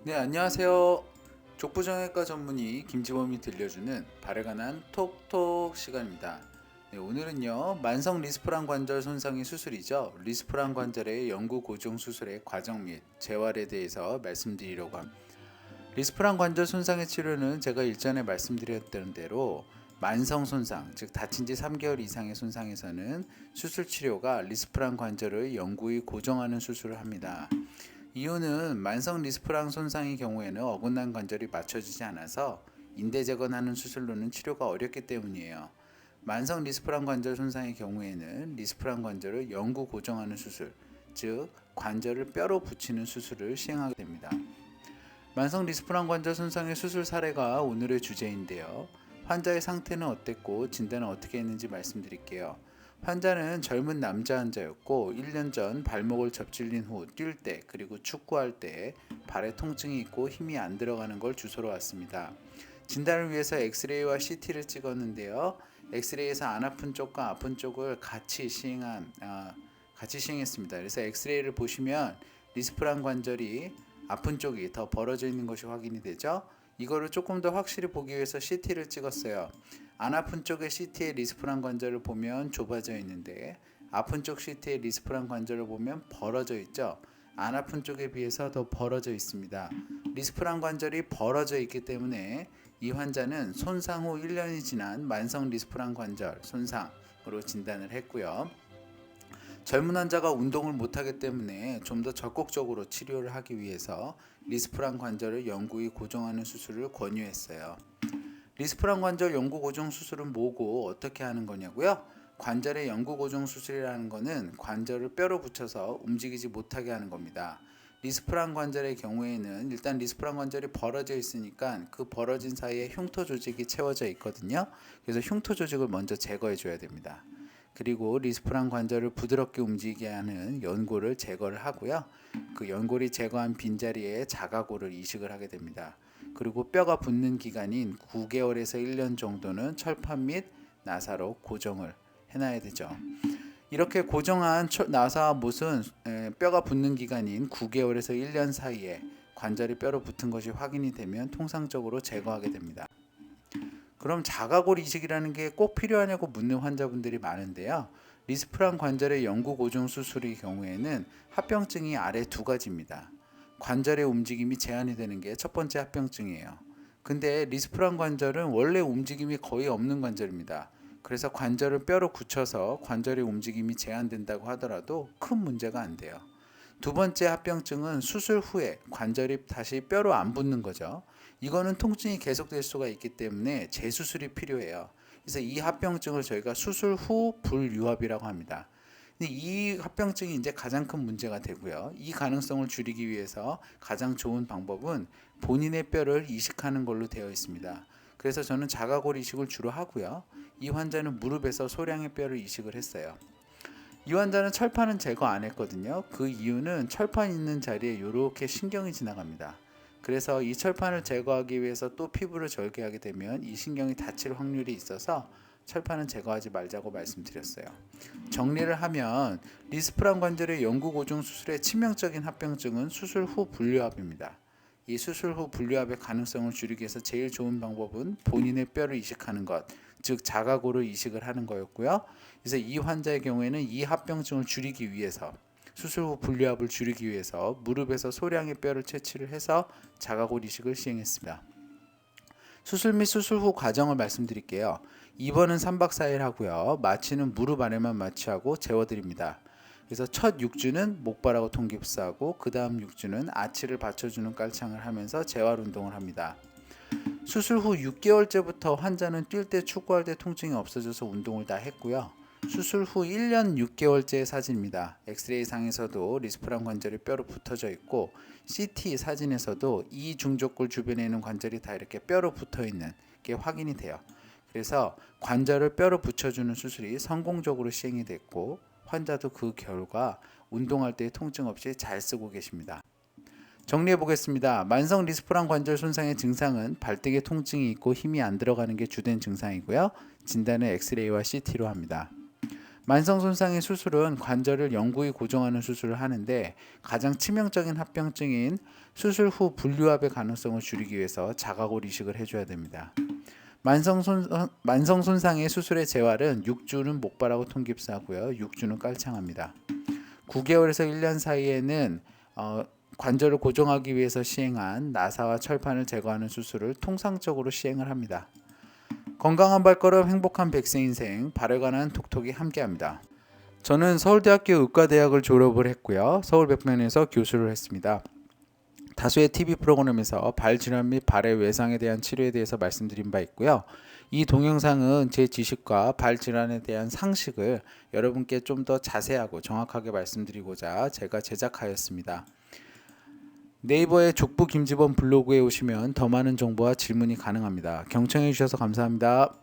네, 안녕하세요. 족부정형외과 전문의 김지범이 들려주는 발에 관한 톡톡 시간입니다. 네, 오늘은요, 만성 리스프란 관절 손상의 수술이죠. 리스프란 관절의 영구 고정 수술의 과정 및 재활에 대해서 말씀드리려고 합니다. 리스프란 관절 손상의 치료는 제가 일전에 말씀드렸던 대로 만성 손상, 즉 다친 지 3개월 이상의 손상에서는 수술 치료가 리스프란 관절을 영구히 고정하는 수술을 합니다. 이유는 만성 리스프랑 손상의 경우에는 어긋난 관절이 맞춰지지 않아서 인대 재건하는 수술로는 치료가 어렵기 때문이에요. 만성 리스프랑 관절 손상의 경우에는 리스프랑 관절을 영구 고정하는 수술, 즉 관절을 뼈로 붙이는 수술을 시행하게 됩니다. 만성 리스프랑 관절 손상의 수술 사례가 오늘의 주제인데요. 환자의 상태는 어땠고 진단은 어떻게 했는지 말씀드릴게요. 환자는 젊은 남자 환자였고 1년 전 발목을 접질린 후 뛸 때 그리고 축구할 때 발에 통증이 있고 힘이 안 들어가는 걸 주소로 왔습니다. 진단을 위해서 엑스레이와 CT를 찍었는데요. 엑스레이에서 안 아픈 쪽과 아픈 쪽을 같이 시행했습니다. 그래서 엑스레이를 보시면 리스프란 관절이 아픈 쪽이 더 벌어져 있는 것이 확인이 되죠. 이거를 조금 더 확실히 보기 위해서 CT를 찍었어요. 안 아픈 쪽의 CT의 리스프란 관절을 보면 좁아져 있는데 아픈 쪽 CT의 리스프란 관절을 보면 벌어져 있죠. 안 아픈 쪽에 비해서 더 벌어져 있습니다. 리스프란 관절이 벌어져 있기 때문에 이 환자는 손상 후 1년이 지난 만성 리스프란 관절 손상으로 진단을 했고요. 젊은 환자가 운동을 못하기 때문에 좀 더 적극적으로 치료를 하기 위해서 리스프란 관절을 영구히 고정하는 수술을 권유했어요. 리스프란 관절 영구 고정 수술은 뭐고 어떻게 하는 거냐고요? 관절의 영구 고정 수술이라는 것은 관절을 뼈로 붙여서 움직이지 못하게 하는 겁니다. 리스프란 관절의 경우에는 일단 리스프란 관절이 벌어져 있으니까 그 벌어진 사이에 흉터 조직이 채워져 있거든요. 그래서 흉터 조직을 먼저 제거해 줘야 됩니다. 그리고 리스프란 관절을 부드럽게 움직이게 하는 연골을 제거를 하고요. 그 연골이 제거한 빈자리에 자가골을 이식을 하게 됩니다. 그리고 뼈가 붙는 기간인 9개월에서 1년 정도는 철판 및 나사로 고정을 해놔야 되죠. 이렇게 고정한 나사와 못은 뼈가 붙는 기간인 9개월에서 1년 사이에 관절이 뼈로 붙은 것이 확인이 되면 통상적으로 제거하게 됩니다. 그럼 자가골 이식이라는 게 꼭 필요하냐고 묻는 환자분들이 많은데요. 리스프란 관절의 영구 고정 수술의 경우에는 합병증이 아래 두 가지입니다. 관절의 움직임이 제한이 되는 게 첫 번째 합병증이에요. 근데 리스프란 관절은 원래 움직임이 거의 없는 관절입니다. 그래서 관절을 뼈로 굳혀서 관절의 움직임이 제한된다고 하더라도 큰 문제가 안 돼요. 두 번째 합병증은 수술 후에 관절이 다시 뼈로 안 붙는 거죠. 이거는 통증이 계속될 수가 있기 때문에 재수술이 필요해요. 그래서 이 합병증을 저희가 수술 후 불유합이라고 합니다. 근데 이 합병증이 이제 가장 큰 문제가 되고요. 이 가능성을 줄이기 위해서 가장 좋은 방법은 본인의 뼈를 이식하는 걸로 되어 있습니다. 그래서 저는 자가골 이식을 주로 하고요. 이 환자는 무릎에서 소량의 뼈를 이식을 했어요. 이 환자는 철판은 제거 안 했거든요. 그 이유는 철판 있는 자리에 이렇게 신경이 지나갑니다. 그래서 이 철판을 제거하기 위해서 또 피부를 절개하게 되면 이 신경이 다칠 확률이 있어서 철판은 제거하지 말자고 말씀드렸어요. 정리를 하면 리스프란 관절의 영구 고정 수술의 치명적인 합병증은 수술 후 분류합입니다. 이 수술 후 분류합의 가능성을 줄이기 위해서 제일 좋은 방법은 본인의 뼈를 이식하는 것, 즉 자가골을 이식을 하는 거였고요. 그래서 이 환자의 경우에는 이 합병증을 줄이기 위해서 수술 후 분류합을 줄이기 위해서 무릎에서 소량의 뼈를 채취를 해서 자가골 이식을 시행했습니다. 수술 및 수술 후 과정을 말씀드릴게요. 입원은 3박 4일 하고요. 마취는 무릎 안에만 마취하고 재워드립니다. 그래서 첫 6주는 목발하고 통깁스하고 그 다음 6주는 아치를 받쳐주는 깔창을 하면서 재활 운동을 합니다. 수술 후 6개월째부터 환자는 뛸 때 축구할 때 통증이 없어져서 운동을 다 했고요. 수술 후 1년 6개월째의 사진입니다. 엑스레이 상에서도 리스프란 관절이 뼈로 붙어져 있고 CT 사진에서도 이 중족골 주변에 있는 관절이 다 이렇게 뼈로 붙어 있는 게 확인이 돼요. 그래서 관절을 뼈로 붙여주는 수술이 성공적으로 시행이 됐고 환자도 그 결과 운동할 때 통증 없이 잘 쓰고 계십니다. 정리해 보겠습니다. 만성 리스프란 관절 손상의 증상은 발등에 통증이 있고 힘이 안 들어가는 게 주된 증상이고요. 진단은 엑스레이와 CT로 합니다. 만성 손상의 수술은 관절을 영구히 고정하는 수술을 하는데 가장 치명적인 합병증인 수술 후 분류압의 가능성을 줄이기 위해서 자가골 이식을 해줘야 됩니다. 만성 손상의 수술의 재활은 6주는 목발하고 통깁스하고요. 6주는 깔창합니다. 9개월에서 1년 사이에는 관절을 고정하기 위해서 시행한 나사와 철판을 제거하는 수술을 통상적으로 시행을 합니다. 건강한 발걸음 행복한 100세 인생 발에 관한 톡톡이 함께합니다. 저는 서울대학교 의과대학을 졸업을 했고요. 서울백면에서 교수를 했습니다. 다수의 TV 프로그램에서 발 질환 및 발의 외상에 대한 치료에 대해서 말씀드린 바 있고요. 이 동영상은 제 지식과 발 질환에 대한 상식을 여러분께 좀 더 자세하고 정확하게 말씀드리고자 제가 제작하였습니다. 네이버의 족부 김지범 블로그에 오시면 더 많은 정보와 질문이 가능합니다. 경청해 주셔서 감사합니다.